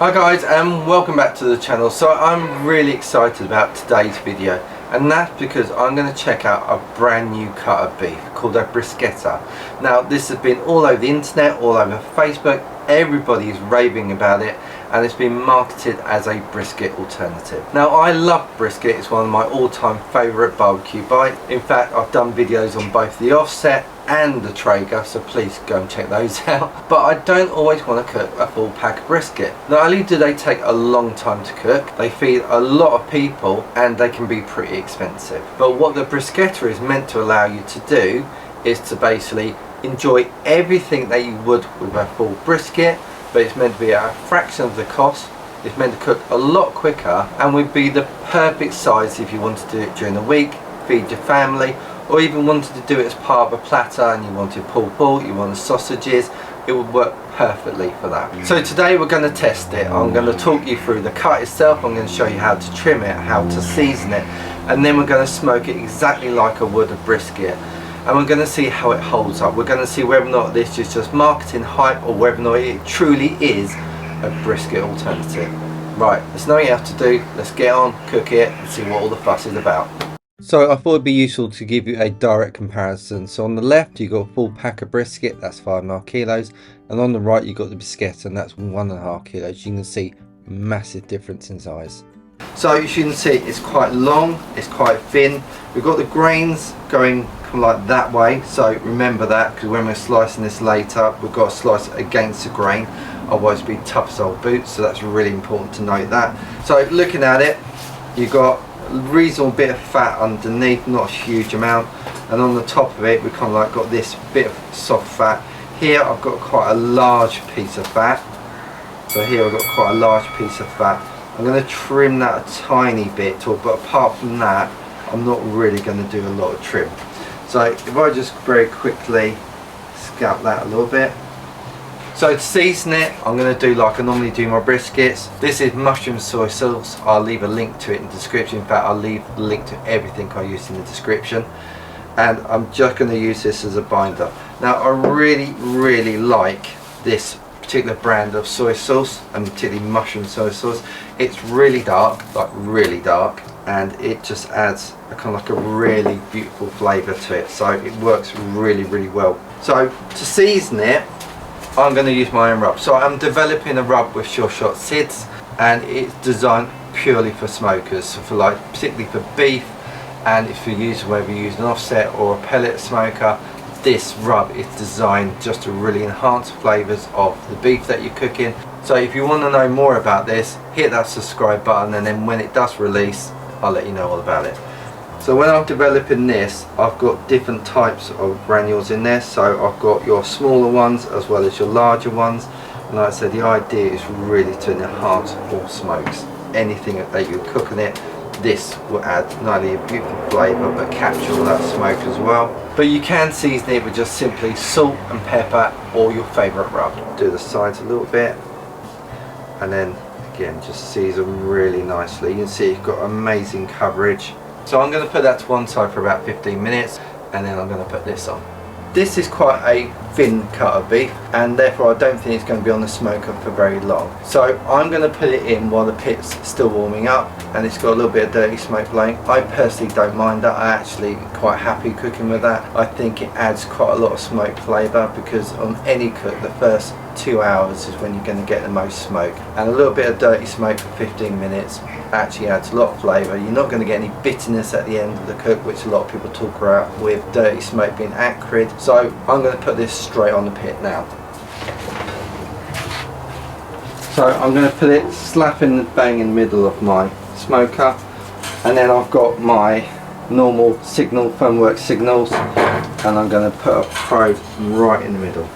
Hi guys, and welcome back to the channel. So I'm really excited about today's video, and that's because I'm going to check out a brand new cut of beef called a Brisquetta. Now this has been all over the internet, all over Facebook, everybody is raving about it, and it's been marketed as a brisket alternative. Now I love brisket, it's one of my all-time favourite barbecue bites. In fact, I've done videos on both the offset and the Traeger, so please go and check those out. But I don't always want to cook a full pack of brisket. Not only do they take a long time to cook, they feed a lot of people and they can be pretty expensive. But what the Brisquetta is meant to allow you to do is to basically enjoy everything that you would with a full brisket, but it's meant to be at a fraction of the cost. It's meant to cook a lot quicker and would be the perfect size if you want to do it during the week, feed your family, or even wanted to do it as part of a platter and you wanted pulled, you wanted sausages, it would work perfectly for that. So today we're going to test it. I'm going to talk you through the cut itself, I'm going to show you how to trim it, how to season it, and then we're going to smoke it exactly like I would a brisket. And we're going to see how it holds up. We're going to see whether or not this is just marketing hype or whether or not it truly is a brisket alternative. Right, there's nothing else to do, let's get on, cook it and see what all the fuss is about. So I thought it'd be useful to give you a direct comparison. So on the left you got a full pack of brisket, that's 5.5 kilos, and on the right you got the Brisquetta, and that's 1.5 kilos. You can see massive difference in size. So as you can see, it's quite long, it's quite thin. We've got the grains going like that way, so remember that, because when we're slicing this later we've got to slice it against the grain, otherwise it'll be tough as old boots, so that's really important to note that. So looking at it, you've got a reasonable bit of fat underneath, not a huge amount, and on the top of it we kind of like got this bit of soft fat. Here I've got quite a large piece of fat, so here I've got quite a large piece of fat. I'm going to trim that a tiny bit, but apart from that I'm not really going to do a lot of trim. So if I just very quickly scalp that a little bit. So to season it, I'm going to do like I normally do my briskets. This is mushroom soy sauce. I'll leave a link to it in the description. In fact, I'll leave the link to everything I use in the description. And I'm just going to use this as a binder. Now I really like this particular brand of soy sauce, and particularly mushroom soy sauce. It's really dark, like really dark, and it just adds a kind of like a really beautiful flavour to it, so it works really well. So to season it, I'm going to use my own rub. So I'm developing a rub with Sure Shot SIDS, and it's designed purely for smokers, so for like particularly for beef, and if you use, whether you use an offset or a pellet smoker, this rub is designed just to really enhance flavours of the beef that you're cooking. So if you want to know more about this, hit that subscribe button, and then when it does release I'll let you know all about it. So when I'm developing this, I've got different types of granules in there. So I've got your smaller ones as well as your larger ones, and like I said, the idea is really to enhance all smokes. Anything that you're cooking it, this will add not only a beautiful flavour but capture all that smoke as well. But you can season it with just simply salt and pepper or your favourite rub. Do the sides a little bit, and then again just season really nicely. You can see you've got amazing coverage. So I'm going to put that to one side for about 15 minutes, and then I'm going to put this on. This is quite a thin cut of beef, and therefore I don't think it's going to be on the smoker for very long. So I'm going to put it in while the pit's still warming up, and it's got a little bit of dirty smoke blowing. I personally don't mind that. I actually quite happy cooking with that. I think it adds quite a lot of smoke flavour, because on any cook the first 2 hours is when you're going to get the most smoke, and a little bit of dirty smoke for 15 minutes actually adds a lot of flavour. You're not going to get any bitterness at the end of the cook, which a lot of people talk about with dirty smoke being acrid. So I'm going to put this straight on the pit now. So I'm going to put it slap in the bang in the middle of my smoker, and then I've got my normal signal, Funworks signals, and I'm going to put a probe right in the middle.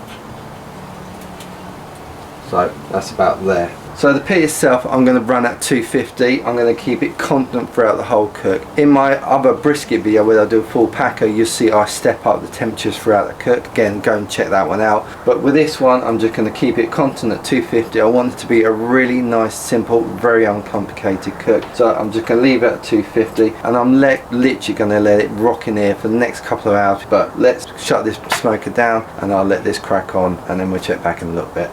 So that's about there. So the pit itself I'm going to run at 250. I'm going to keep it constant throughout the whole cook. In my other brisket video where I do a full packer, you'll see I step up the temperatures throughout the cook. Again, go and check that one out. But with this one I'm just going to keep it constant at 250. I want it to be a really nice, simple, very uncomplicated cook. So I'm just going to leave it at 250, and I'm literally going to let it rock in here for the next couple of hours. But let's shut this smoker down and I'll let this crack on, and then we'll check back in a little bit.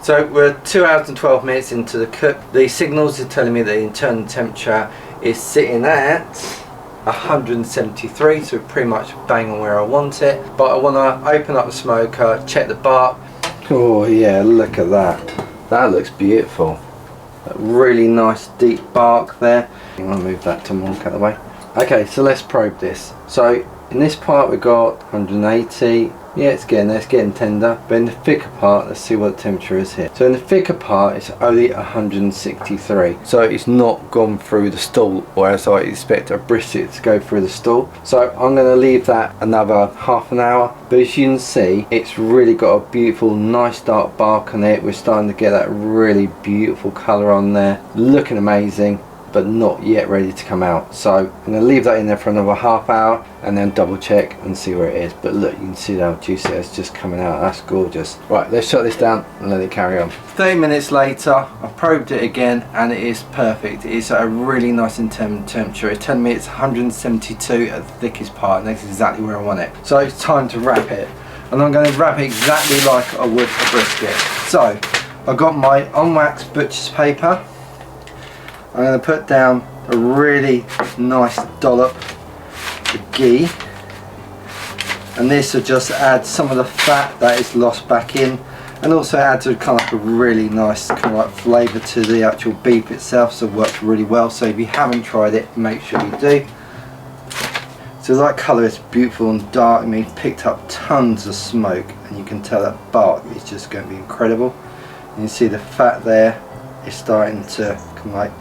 So we're 2 hours and 12 minutes into the cook. The signals are telling me that the internal temperature is sitting at 173, so pretty much bang on where I want it. But I want to open up the smoker, check the bark. Oh yeah, look at that. That looks beautiful. A really nice deep bark there. I'm going to move that to more out of the way. Okay, so let's probe this. So in this part we've got 180. Yeah, it's getting there, it's getting tender. But in the thicker part, let's see what the temperature is here. So in the thicker part, it's only 163. So it's not gone through the stall, or as I expect a brisket to go through the stall. So I'm going to leave that another half an hour. But as you can see, it's really got a beautiful, nice dark bark on it. We're starting to get that really beautiful colour on there. Looking amazing, but not yet ready to come out. So I'm going to leave that in there for another half hour and then double check and see where it is. But look, you can see how juicy it's just coming out. That's gorgeous. Right, let's shut this down and let it carry on. 30 minutes later, I've probed it again and it is perfect. It's at a really nice internal temperature. It's telling me it's 172 at the thickest part, and that's exactly where I want it. So it's time to wrap it, and I'm going to wrap it exactly like I would a brisket. So I've got my on wax butcher's paper. I'm going to put down a really nice dollop of ghee, and this will just add some of the fat that is lost back in, and also adds a kind of like a really nice kind of like flavour to the actual beef itself, so it works really well. So if you haven't tried it, make sure you do. So that colour is beautiful and dark. I mean, it's picked up tons of smoke, and you can tell that bark is just going to be incredible. And you see the fat there is starting to kind of like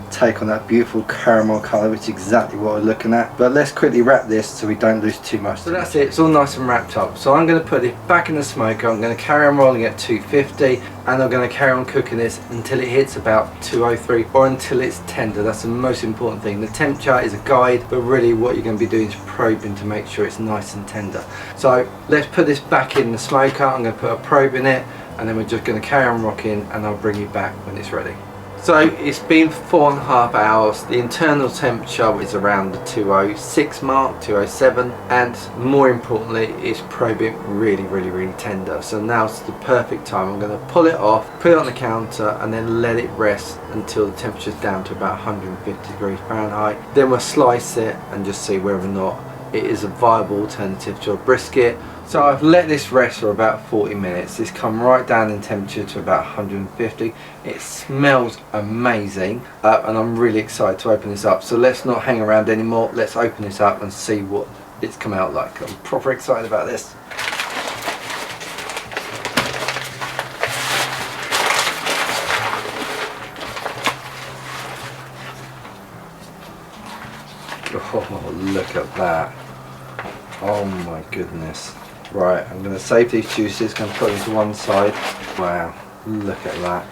take on that beautiful caramel colour, which is exactly what we're looking at. But let's quickly wrap this so we don't lose too much. So that's it, it's all nice and wrapped up. So I'm going to put it back in the smoker. I'm going to carry on rolling at 250, and I'm going to carry on cooking this until it hits about 203, or until it's tender. That's the most important thing. The temperature is a guide, but really what you're going to be doing is probing to make sure it's nice and tender. So let's put this back in the smoker. I'm going to put a probe in it, and then we're just going to carry on rocking, and I'll bring you back when it's ready. So it's been 4.5 hours. The internal temperature is around the 206 mark, 207, and more importantly, it's probing really tender. So now's the perfect time. I'm going to pull it off, put it on the counter, and then let it rest until the temperature's down to about 150 degrees Fahrenheit. Then we'll slice it and just see whether or not it is a viable alternative to a brisket. So I've let this rest for about 40 minutes. It's come right down in temperature to about 150. It smells amazing, and I'm really excited to open this up. So let's not hang around anymore. Let's open this up and see what it's come out like. I'm proper excited about this. Oh, look at that. Oh my goodness. Right, I'm going to save these juices, going to put them to one side. Wow, look at that.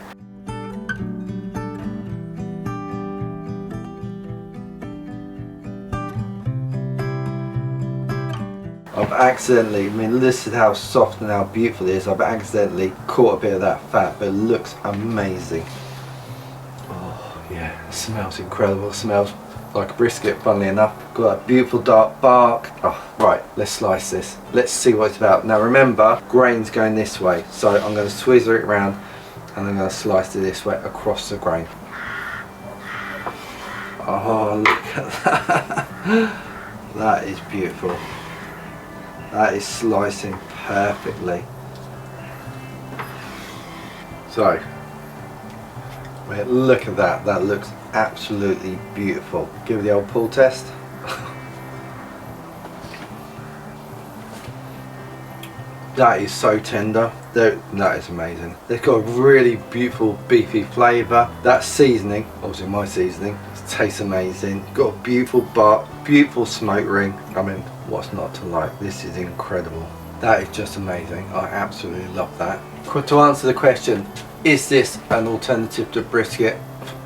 I've accidentally, I mean, this is how soft and how beautiful it is. I've accidentally caught a bit of that fat, but it looks amazing. Oh yeah, it smells incredible. It smells like a brisket, funnily enough. Got that beautiful dark bark. Oh, right, let's slice this. Let's see what it's about. Now remember, grain's going this way, so I'm going to swizzle it around, and I'm going to slice it this way across the grain. Oh, look at that. That is beautiful. That is slicing perfectly. So, wait, look at that. That looks absolutely beautiful. Give it the old pull test. That is so tender. That is amazing. They've got a really beautiful beefy flavour. That seasoning, obviously my seasoning, tastes amazing. Got a beautiful bark, beautiful smoke ring. I mean, what's not to like? This is incredible. That is just amazing. I absolutely love that. To answer the question, is this an alternative to brisket?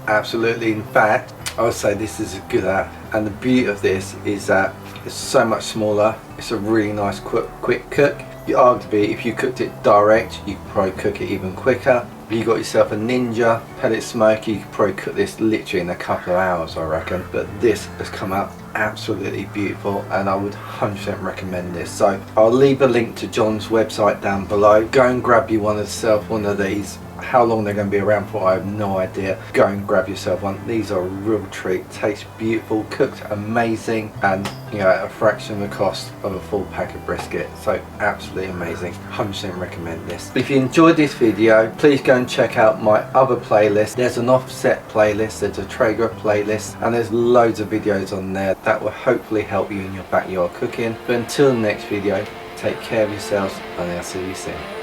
Absolutely. In fact, I would say this is as good at. And the beauty of this is that it's so much smaller. It's a really nice quick cook. Arguably, if you cooked it direct, you could probably cook it even quicker. If you got yourself a Ninja pellet smoker, you could probably cook this literally in a couple of hours, I reckon. But this has come out absolutely beautiful, and I would 100% recommend this. So I'll leave a link to John's website down below. Go and grab you one of these. How long they're going to be around for, I have no idea. Go and grab yourself one. These are a real treat. Taste beautiful, cooked amazing, and you know, at a fraction of the cost of a full pack of brisket. So absolutely amazing. 100% recommend this. If you enjoyed this video, please go and check out my other playlist. There's an offset playlist, there's a Traeger playlist, and there's loads of videos on there that will hopefully help you in your backyard cooking. But until the next video, take care of yourselves, and I'll see you soon.